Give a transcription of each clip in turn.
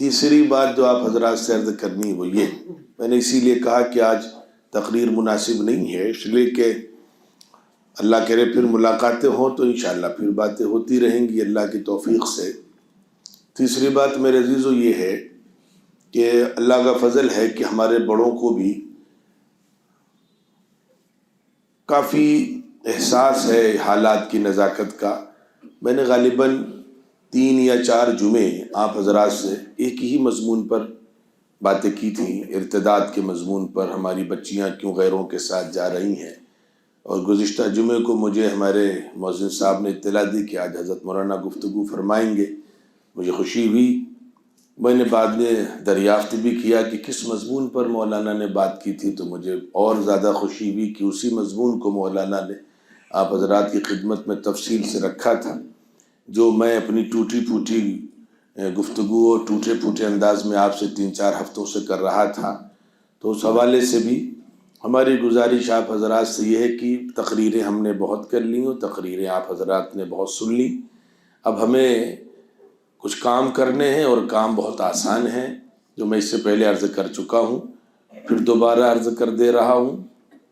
تیسری بات جو آپ حضرات سے عرض کرنی وہ یہ، میں نے اسی لیے کہا کہ آج تقریر مناسب نہیں ہے، اس لیے کہ اللہ کرے پھر ملاقاتیں ہوں تو انشاءاللہ پھر باتیں ہوتی رہیں گی اللہ کی توفیق سے۔ تیسری بات میرے عزیزو یہ ہے کہ اللہ کا فضل ہے کہ ہمارے بڑوں کو بھی کافی احساس ہے حالات کی نزاکت کا۔ میں نے غالباً 3 یا 4 جمعے آپ حضرات سے ایک ہی مضمون پر باتیں کی تھیں، ارتداد کے مضمون پر، ہماری بچیاں کیوں غیروں کے ساتھ جا رہی ہیں۔ اور گزشتہ جمعے کو مجھے ہمارے مؤذن صاحب نے اطلاع دی کہ آج حضرت مولانا گفتگو فرمائیں گے۔ مجھے خوشی ہوئی، میں نے بعد میں دریافت بھی کیا کہ کس مضمون پر مولانا نے بات کی تھی، تو مجھے اور زیادہ خوشی ہوئی کہ اسی مضمون کو مولانا نے آپ حضرات کی خدمت میں تفصیل سے رکھا تھا، جو میں اپنی ٹوٹی پھوٹی گفتگو اور ٹوٹے پھوٹے انداز میں آپ سے 3-4 ہفتوں سے کر رہا تھا۔ تو اس حوالے سے بھی ہماری گزارش آپ حضرات سے یہ ہے کہ تقریریں ہم نے بہت کر لیں اور تقریریں آپ حضرات نے بہت سن لیں، اب ہمیں کچھ کام کرنے ہیں، اور کام بہت آسان ہیں، جو میں اس سے پہلے عرض کر چکا ہوں، پھر دوبارہ عرض کر دے رہا ہوں،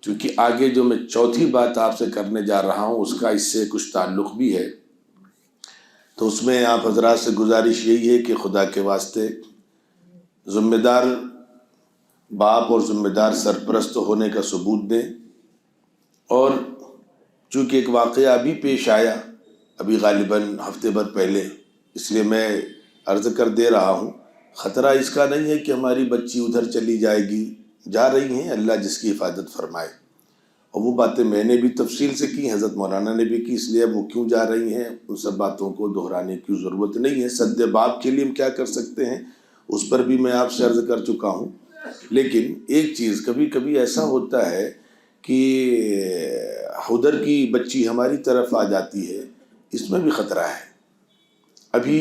کیونکہ آگے جو میں چوتھی بات آپ سے کرنے جا رہا ہوں اس کا اس سے کچھ تعلق بھی ہے۔ تو اس میں آپ حضرات سے گزارش یہی ہے کہ خدا کے واسطے ذمہ دار باپ اور ذمہ دار سرپرست ہونے کا ثبوت دیں۔ اور چونکہ ایک واقعہ ابھی پیش آیا، ابھی غالباً ہفتے بھر پہلے، اس لیے میں عرض کر دے رہا ہوں، خطرہ اس کا نہیں ہے کہ ہماری بچی ادھر چلی جائے گی، جا رہی ہیں، اللہ جس کی حفاظت فرمائے۔ اور وہ باتیں میں نے بھی تفصیل سے کی، حضرت مولانا نے بھی کی، اس لیے وہ کیوں جا رہی ہیں ان سب باتوں کو دہرانے کی ضرورت نہیں ہے۔ سد باب کے لیے ہم کیا کر سکتے ہیں اس پر بھی میں آپ سے عرض کر چکا ہوں۔ لیکن ایک چیز کبھی کبھی ایسا ہوتا ہے کہ ادھر کی بچی ہماری طرف آ جاتی ہے، اس میں بھی خطرہ ہے۔ ابھی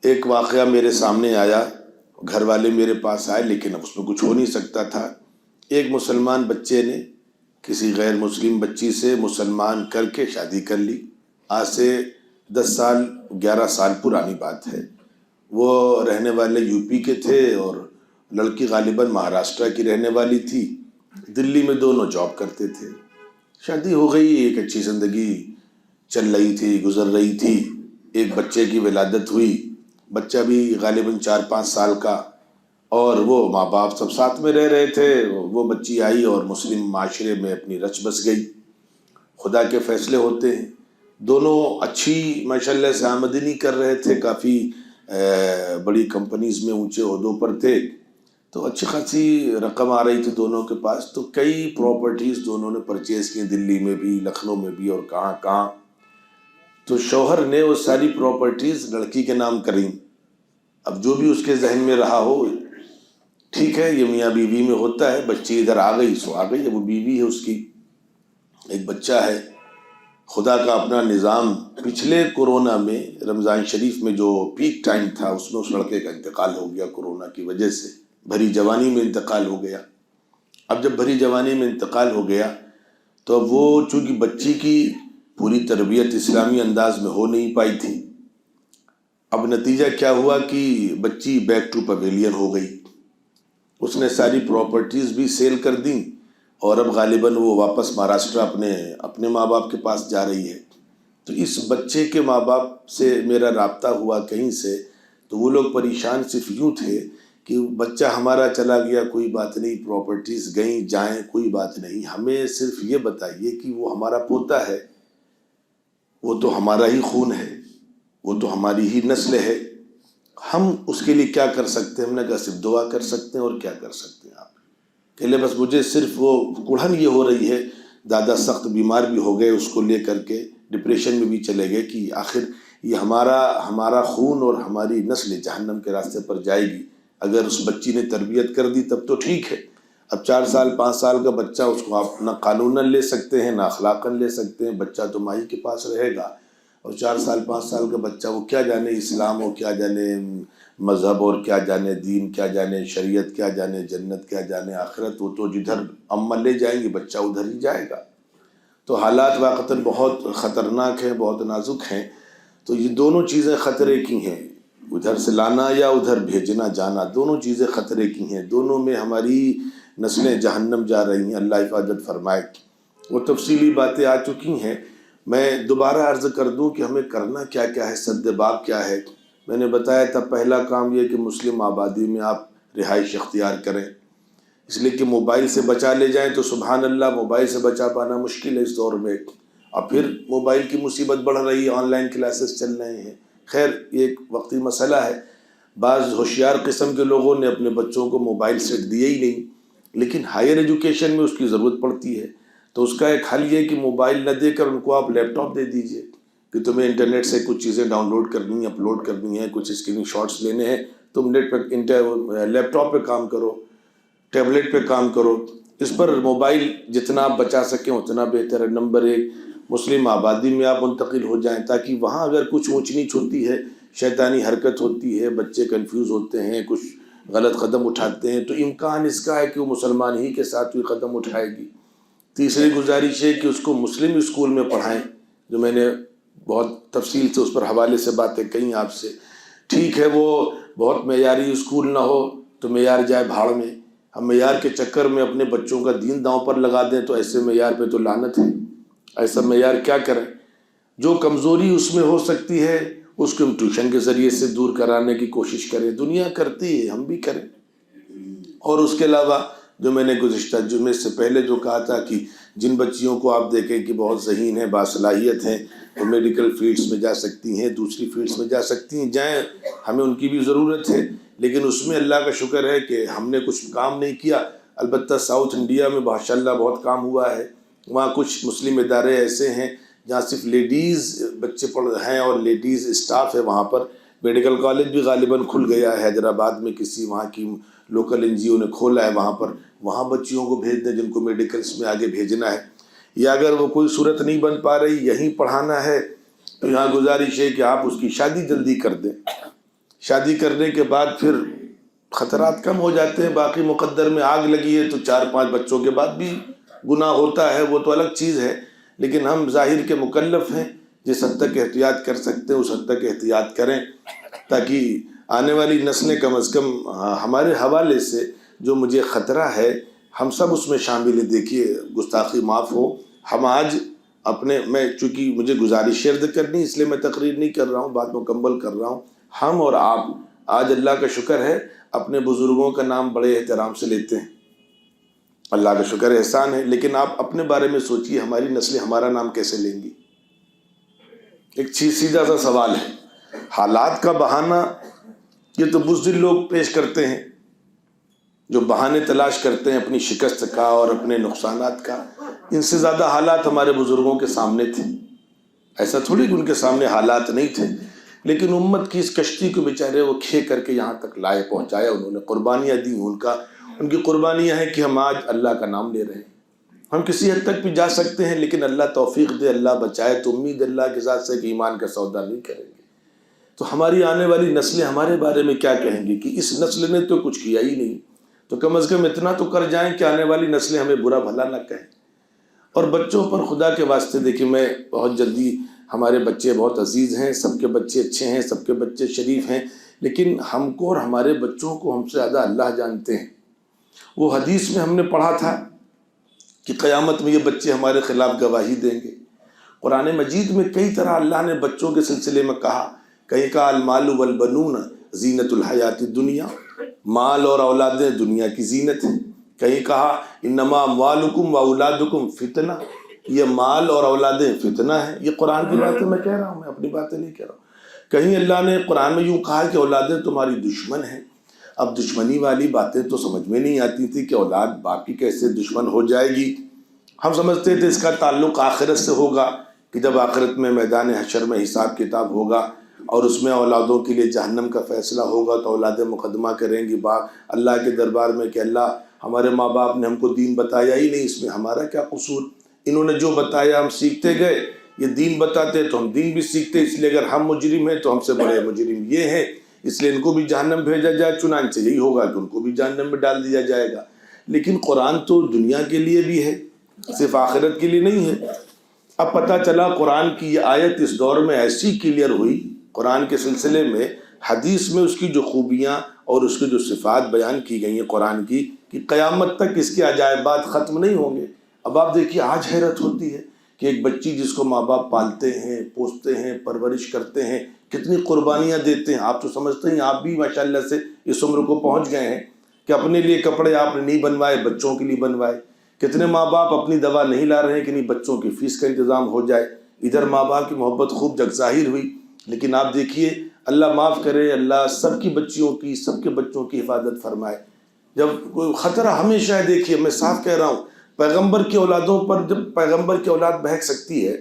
ایک واقعہ میرے سامنے آیا، گھر والے میرے پاس آئے، لیکن اب اس میں کچھ ہو نہیں سکتا تھا۔ ایک مسلمان بچے نے کسی غیر مسلم بچی سے مسلمان کر کے شادی کر لی، آج سے 10 سال 11 سال پرانی بات ہے۔ وہ رہنے والے یو پی کے تھے اور لڑکی غالباً مہاراشٹر کی رہنے والی تھی، دلی میں دونوں جاب کرتے تھے۔ شادی ہو گئی، ایک اچھی زندگی چل رہی تھی، گزر رہی تھی، ایک بچے کی ولادت ہوئی، بچہ بھی غالباً 4-5 سال کا، اور وہ ماں باپ سب ساتھ میں رہ رہے تھے۔ وہ بچی آئی اور مسلم معاشرے میں اپنی رچ بس گئی۔ خدا کے فیصلے ہوتے ہیں، دونوں اچھی ماشاءاللہ سے آمدنی کر رہے تھے، کافی بڑی کمپنیز میں اونچے عہدوں پر تھے، تو اچھی خاصی رقم آ رہی تھی دونوں کے پاس۔ تو کئی پراپرٹیز دونوں نے پرچیز کی، دلی میں بھی، لکھنؤ میں بھی، اور کہاں کہاں۔ تو شوہر نے وہ ساری پراپرٹیز لڑکی کے نام کریں۔ اب جو بھی اس کے ذہن میں رہا ہو، ٹھیک ہے، یہ میاں بیوی میں ہوتا ہے، بچی ادھر آ گئی سو آ گئی، وہ بیوی ہے اس کی، ایک بچہ ہے۔ خدا کا اپنا نظام، پچھلے کورونا میں رمضان شریف میں جو پیک ٹائم تھا، اس میں اس لڑکے کا انتقال ہو گیا کورونا کی وجہ سے، بھری جوانی میں انتقال ہو گیا۔ اب جب بھری جوانی میں انتقال ہو گیا تو اب وہ چونکہ بچی کی پوری تربیت اسلامی انداز میں ہو نہیں پائی تھی، اب نتیجہ کیا ہوا کہ بچی بیک ٹو پویلین ہو گئی، اس نے ساری پراپرٹیز بھی سیل کر دیں، اور اب غالباً وہ واپس مہاراشٹر اپنے ماں باپ کے پاس جا رہی ہے۔ تو اس بچے کے ماں باپ سے میرا رابطہ ہوا کہیں سے، تو وہ لوگ پریشان صرف یوں تھے کہ بچہ ہمارا چلا گیا کوئی بات نہیں، پراپرٹیز گئیں جائیں کوئی بات نہیں، ہمیں صرف یہ بتائیے کہ وہ ہمارا پوتا ہے، وہ تو ہمارا ہی خون ہے، وہ تو ہماری ہی نسل ہے، ہم اس کے لیے کیا کر سکتے ہیں؟ ہم نے کہا صرف دعا کر سکتے ہیں، اور کیا کر سکتے ہیں آپ؟ کہ لے بس مجھے صرف وہ کڑھن یہ ہو رہی ہے، دادا سخت بیمار بھی ہو گئے اس کو لے کر کے، ڈپریشن میں بھی چلے گئے کہ آخر یہ ہمارا خون اور ہماری نسل جہنم کے راستے پر جائے گی۔ اگر اس بچی نے تربیت کر دی تب تو ٹھیک ہے، اب 4 سال 5 سال کا بچہ، اس کو آپ نہ قانوناً لے سکتے ہیں نہ اخلاقاً لے سکتے ہیں، بچہ تو مائی کے پاس رہے گا، اور 4 سال 5 سال کا بچہ وہ کیا جانے اسلام، اور کیا جانے مذہب، اور کیا جانے دین، کیا جانے شریعت، کیا جانے جنت، کیا جانے آخرت، وہ تو جدھر اماں لے جائیں گی بچہ ادھر ہی جائے گا۔ تو حالات واقعتاً بہت خطرناک ہیں، بہت نازک ہیں۔ تو یہ دونوں چیزیں خطرے کی ہیں، ادھر سے لانا یا ادھر بھیجنا جانا، دونوں چیزیں خطرے کی ہیں، دونوں میں ہماری نسلیں جہنم جا رہی ہیں، اللہ حفاظت فرمائے۔ وہ تفصیلی باتیں آ چکی ہیں، میں دوبارہ عرض کر دوں کہ ہمیں کرنا کیا کیا ہے، سد باب کیا ہے۔ میں نے بتایا تھا پہلا کام یہ کہ مسلم آبادی میں آپ رہائش اختیار کریں، اس لیے کہ موبائل سے بچا لے جائیں تو سبحان اللہ موبائل سے بچا پانا مشکل ہے اس دور میں، اور پھر موبائل کی مصیبت بڑھ رہی ہے، آن لائن کلاسز چل رہے ہیں۔ خیر یہ ایک وقتی مسئلہ ہے، بعض ہوشیار قسم کے لوگوں نے اپنے بچوں کو موبائل سیٹ دیے ہی نہیں، لیکن ہائر ایجوکیشن میں اس کی ضرورت پڑتی ہے، تو اس کا ایک حل یہ کہ موبائل نہ دے کر ان کو آپ لیپ ٹاپ دے دیجئے کہ تمہیں انٹرنیٹ سے کچھ چیزیں ڈاؤن لوڈ کرنی ہیں، اپلوڈ کرنی ہیں، کچھ اسکرین شاٹس لینے ہیں، تم نیٹ پہ لیپ ٹاپ پہ کام کرو، ٹیبلٹ پہ کام کرو۔ اس پر موبائل جتنا آپ بچا سکیں اتنا بہتر ہے۔ نمبر ایک، مسلم آبادی میں آپ منتقل ہو جائیں تاکہ وہاں اگر کچھ اونچ نیچ ہوتی ہے، شیطانی حرکت ہوتی ہے، بچے کنفیوز ہوتے ہیں، کچھ غلط قدم اٹھاتے ہیں، تو امکان اس کا ہے کہ وہ مسلمان ہی کے ساتھ بھی قدم اٹھائے گی۔ تیسری گزارش ہے کہ اس کو مسلم اسکول میں پڑھائیں، جو میں نے بہت تفصیل سے اس پر حوالے سے باتیں کہیں آپ سے۔ ٹھیک ہے وہ بہت معیاری اسکول نہ ہو تو معیار جائے بھاڑ میں، ہم معیار کے چکر میں اپنے بچوں کا دین داؤں پر لگا دیں تو ایسے معیار پہ تو لعنت ہے، ایسا معیار کیا کریں۔ جو کمزوری اس میں ہو سکتی ہے اس کو ہم ٹیوشن کے ذریعے سے دور کرانے کی کوشش کریں، دنیا کرتی ہے ہم بھی کریں۔ اور اس کے علاوہ جو میں نے گزشتہ جمعے سے پہلے جو کہا تھا کہ جن بچیوں کو آپ دیکھیں کہ بہت ذہین ہیں، باصلاحیت ہیں، وہ میڈیکل فیلڈز میں جا سکتی ہیں، دوسری فیلڈز میں جا سکتی ہیں، جائیں، ہمیں ان کی بھی ضرورت ہے، لیکن اس میں اللہ کا شکر ہے کہ ہم نے کچھ کام نہیں کیا۔ البتہ ساؤتھ انڈیا میں ماشاء اللہ بہت کام ہوا ہے، وہاں کچھ مسلم ادارے ایسے ہیں جہاں صرف لیڈیز بچے پڑھ ہیں اور لیڈیز اسٹاف ہے وہاں پر۔ میڈیکل کالج بھی غالباً کھل گیا ہے حیدرآباد میں، کسی وہاں کی لوکل این جی او نے کھولا ہے وہاں پر، وہاں بچیوں کو بھیج دیں جن کو میڈیکلز میں آگے بھیجنا ہے، یا اگر وہ کوئی صورت نہیں بن پا رہی یہیں پڑھانا ہے تو یہاں گزارش ہے کہ آپ اس کی شادی جلدی کر دیں۔ شادی کرنے کے بعد پھر خطرات کم ہو جاتے ہیں، باقی مقدر میں آگ لگی ہے تو 4-5 بچوں کے بعد بھی گناہ ہوتا ہے، وہ تو الگ چیز ہے، لیکن ہم ظاہر کے مکلف ہیں، جس حد تک احتیاط کر سکتے ہیں اس حد تک احتیاط کریں تاکہ آنے والی نسلیں کم از کم ہمارے حوالے سے جو مجھے خطرہ ہے ہم سب اس میں شامل ہیں۔ دیکھیے گستاخی معاف ہو، ہم آج اپنے، میں چونکہ مجھے گزارش شیئر کرنی اس لیے میں تقریر نہیں کر رہا ہوں، بات مکمل کر رہا ہوں، ہم اور آپ آج اللہ کا شکر ہے اپنے بزرگوں کا نام بڑے احترام سے لیتے ہیں، اللہ کا شکر احسان ہے، لیکن آپ اپنے بارے میں سوچئے ہماری نسلیں ہمارا نام کیسے لیں گی۔ ایک سیدھا سا سوال ہے، حالات کا بہانہ یہ تو بزدل لوگ پیش کرتے ہیں، جو بہانے تلاش کرتے ہیں اپنی شکست کا اور اپنے نقصانات کا، ان سے زیادہ حالات ہمارے بزرگوں کے سامنے تھے، ایسا تھوڑی کہ ان کے سامنے حالات نہیں تھے، لیکن امت کی اس کشتی کو بیچارے وہ کھے کر کے یہاں تک لائے، پہنچایا، انہوں نے قربانیاں دی، ان کی قربانیاں ہیں کہ ہم آج اللہ کا نام لے رہے ہیں۔ ہم کسی حد تک بھی جا سکتے ہیں لیکن اللہ توفیق دے، اللہ بچائے تو امید اللہ کے ذات سے کہ ایمان کا سودا نہیں کریں گے، تو ہماری آنے والی نسلیں ہمارے بارے میں کیا کہیں گی کہ اس نسل نے تو کچھ کیا ہی نہیں، تو کم از کم اتنا تو کر جائیں کہ آنے والی نسلیں ہمیں برا بھلا نہ کہیں۔ اور بچوں پر خدا کے واسطے دیکھیں، میں بہت جلدی، ہمارے بچے بہت عزیز ہیں، سب کے بچے اچھے ہیں، سب کے بچے شریف ہیں، لیکن ہم کو اور ہمارے بچوں کو ہم سے زیادہ اللہ جانتے ہیں۔ وہ حدیث میں ہم نے پڑھا تھا کہ قیامت میں یہ بچے ہمارے خلاف گواہی دیں گے۔ قرآن مجید میں کئی طرح اللہ نے بچوں کے سلسلے میں کہا، کہیں کہا المال والبنون زینت الحیات الدنیا، مال اور اولادیں دنیا کی زینت ہیں، کہیں کہا انما اموالکم واولادکم فتنہ، یہ مال اور اولادیں فتنہ ہیں۔ یہ قرآن کی باتیں میں کہہ رہا ہوں، میں اپنی باتیں نہیں کہہ رہا ہوں۔ کہیں اللہ نے قرآن میں یوں کہا کہ اولادیں تمہاری دشمن ہیں۔ اب دشمنی والی باتیں تو سمجھ میں نہیں آتی تھی کہ اولاد باپ کی کیسے دشمن ہو جائے گی، ہم سمجھتے تھے اس کا تعلق آخرت سے ہوگا کہ جب آخرت میں میدان حشر میں حساب کتاب ہوگا اور اس میں اولادوں کے لیے جہنم کا فیصلہ ہوگا تو اولادیں مقدمہ کریں گی اللہ کے دربار میں کہ اللہ ہمارے ماں باپ نے ہم کو دین بتایا ہی نہیں، اس میں ہمارا کیا قصور، انہوں نے جو بتایا ہم سیکھتے گئے، یہ دین بتاتے تو ہم دین بھی سیکھتے، اس لیے اگر ہم مجرم ہیں تو ہم سے بڑے مجرم یہ ہیں، اس لیے ان کو بھی جہنم بھیجا جائے، چنانچہ یہی ہوگا کہ ان کو بھی جہنم میں ڈال دیا جائے گا۔ لیکن قرآن تو دنیا کے لیے بھی ہے، صرف آخرت کے لیے نہیں ہے۔ اب پتہ چلا قرآن کی یہ آیت اس دور میں ایسی کلیئر ہوئی، قرآن کے سلسلے میں حدیث میں اس کی جو خوبیاں اور اس کی جو صفات بیان کی گئی ہیں قرآن کی کہ قیامت تک اس کے عجائبات ختم نہیں ہوں گے۔ اب آپ دیکھیے آج حیرت ہوتی ہے کہ ایک بچی جس کو ماں باپ پالتے ہیں، پوستے ہیں، پرورش کرتے ہیں، کتنی قربانیاں دیتے ہیں۔ آپ تو سمجھتے ہیں آپ بھی ماشاءاللہ سے اس عمر کو پہنچ گئے ہیں کہ اپنے لیے کپڑے آپ نے نہیں بنوائے، بچوں کے لیے بنوائے۔ کتنے ماں باپ اپنی دوا نہیں لا رہے ہیں کہ نہیں بچوں کی فیس کا انتظام ہو جائے۔ ادھر ماں باپ کی محبت خوب جگ ظاہر ہوئی، لیکن آپ دیکھیے اللہ معاف کرے، اللہ سب کی بچیوں کی، سب کے بچوں کی حفاظت فرمائے۔ جب کوئی خطرہ ہمیشہ ہے، دیکھیے میں صاف کہہ رہا ہوں، پیغمبر کی اولادوں پر جب پیغمبر کی اولاد بہک سکتی ہے،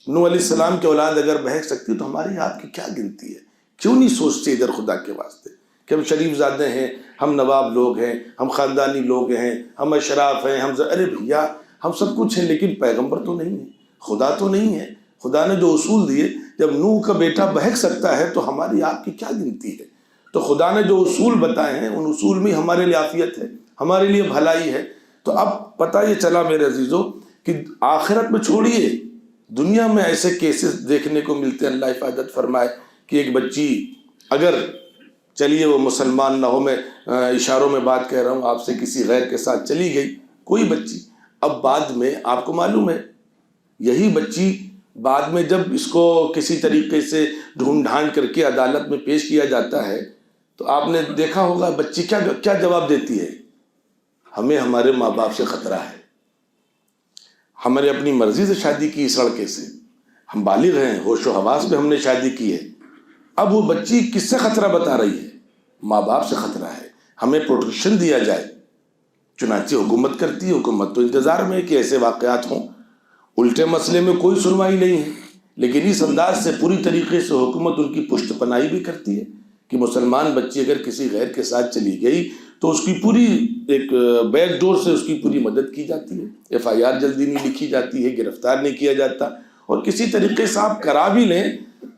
نوح علیہ السلام کی اولاد اگر بہک سکتی ہے تو ہماری آپ کی کیا گنتی ہے؟ کیوں نہیں سوچتے ادھر خدا کے واسطے کہ ہم شریف زادے ہیں، ہم نواب لوگ ہیں، ہم خاندانی لوگ ہیں، ہم اشراف ہیں، ارے بھیا ہم سب کچھ ہیں، لیکن پیغمبر تو نہیں ہے، خدا تو نہیں ہے۔ خدا نے جو اصول دیے، جب نوح کا بیٹا بہک سکتا ہے تو ہماری آپ کی کیا گنتی ہے؟ تو خدا نے جو اصول بتائے ہیں ان اصول میں ہمارے لیے عافیت ہے، ہمارے لیے بھلائی ہے۔ تو اب پتہ یہ چلا میرے عزیزوں کہ آخرت میں چھوڑیے، دنیا میں ایسے کیسز دیکھنے کو ملتے ہیں، اللہ حفاظت فرمائے، کہ ایک بچی اگر چلیے وہ مسلمان نہ ہو، میں اشاروں میں بات کہہ رہا ہوں، آپ سے کسی غیر کے ساتھ چلی گئی کوئی بچی، اب بعد میں آپ کو معلوم ہے یہی بچی بعد میں جب اس کو کسی طریقے سے ڈھونڈ ڈھانڈ کر کے عدالت میں پیش کیا جاتا ہے تو آپ نے دیکھا ہوگا بچی کیا جواب دیتی ہے؟ ہمیں ہمارے ماں باپ سے خطرہ ہے، ہم نے اپنی مرضی سے شادی کی، اس لڑکے سے ہم بالغ ہیں، ہوش و حواس میں ہم نے شادی کی ہے۔ اب وہ بچی کس سے خطرہ بتا رہی ہے؟ ماں باپ سے خطرہ ہے، ہمیں پروٹیکشن دیا جائے۔ چنانچہ حکومت کرتی ہے، حکومت تو انتظار میں ہے کہ ایسے واقعات ہوں۔ الٹے مسئلے میں کوئی سنوائی نہیں ہے، لیکن اس انداز سے پوری طریقے سے حکومت ان کی پشت پناہی بھی کرتی ہے کہ مسلمان بچی اگر کسی غیر کے ساتھ چلی گئی تو اس کی پوری ایک بیک ڈور سے اس کی پوری مدد کی جاتی ہے، FIR جلدی نہیں لکھی جاتی ہے، گرفتار نہیں کیا جاتا، اور کسی طریقے سے آپ کرا بھی لیں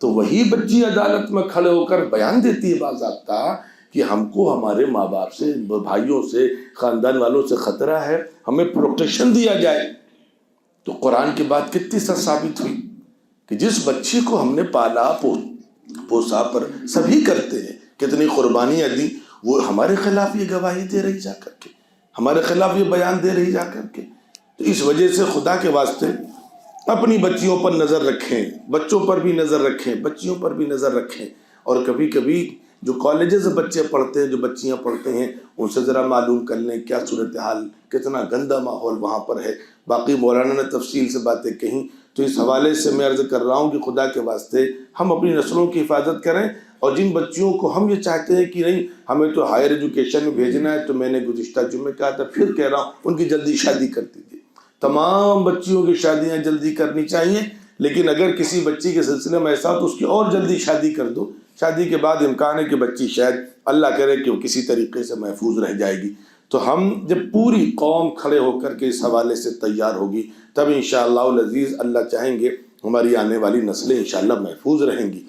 تو وہی بچی عدالت میں کھڑے ہو کر بیان دیتی ہے باضابطہ کہ ہم کو ہمارے ماں باپ سے، بھائیوں سے، خاندان والوں سے خطرہ ہے، ہمیں پروٹیکشن دیا جائے۔ تو قرآن کی بات کتنی سچ ثابت ہوئی کہ جس بچی کو ہم نے پالا پوسا پر سبھی کرتے ہیں، کتنی قربانیاں دی، وہ ہمارے خلاف یہ گواہی دے رہی جا کر کے، ہمارے خلاف یہ بیان دے رہی جا کر کے۔ تو اس وجہ سے خدا کے واسطے اپنی بچیوں پر نظر رکھیں، بچوں پر بھی نظر رکھیں، بچیوں پر بھی نظر رکھیں، اور کبھی کبھی جو کالجز سے بچے پڑھتے ہیں، جو بچیاں پڑھتے ہیں، ان سے ذرا معلوم کر لیں کیا صورتحال، کتنا گندا ماحول وہاں پر ہے۔ باقی مولانا نے تفصیل سے باتیں کہیں، تو اس حوالے سے میں عرض کر رہا ہوں کہ خدا کے واسطے ہم اپنی نسلوں کی حفاظت کریں، اور جن بچیوں کو ہم یہ چاہتے ہیں کہ نہیں ہمیں تو ہائر ایجوکیشن میں بھیجنا ہے، تو میں نے گزشتہ جمعے کہا تھا، پھر کہہ رہا ہوں، ان کی جلدی شادی کر دیجیے۔ تمام بچیوں کی شادیاں جلدی کرنی چاہیے، لیکن اگر کسی بچی کے سلسلے میں ایسا تو اس کی اور جلدی شادی کر دو۔ شادی کے بعد امکان ہے کہ بچی شاید اللہ کرے کہ وہ کسی طریقے سے محفوظ رہ جائے گی۔ تو ہم جب پوری قوم کھڑے ہو کر کے اس حوالے سے تیار ہوگی تب انشاءاللہ العزیز اللہ چاہیں گے ہماری آنے والی نسلیں انشاءاللہ محفوظ رہیں گی۔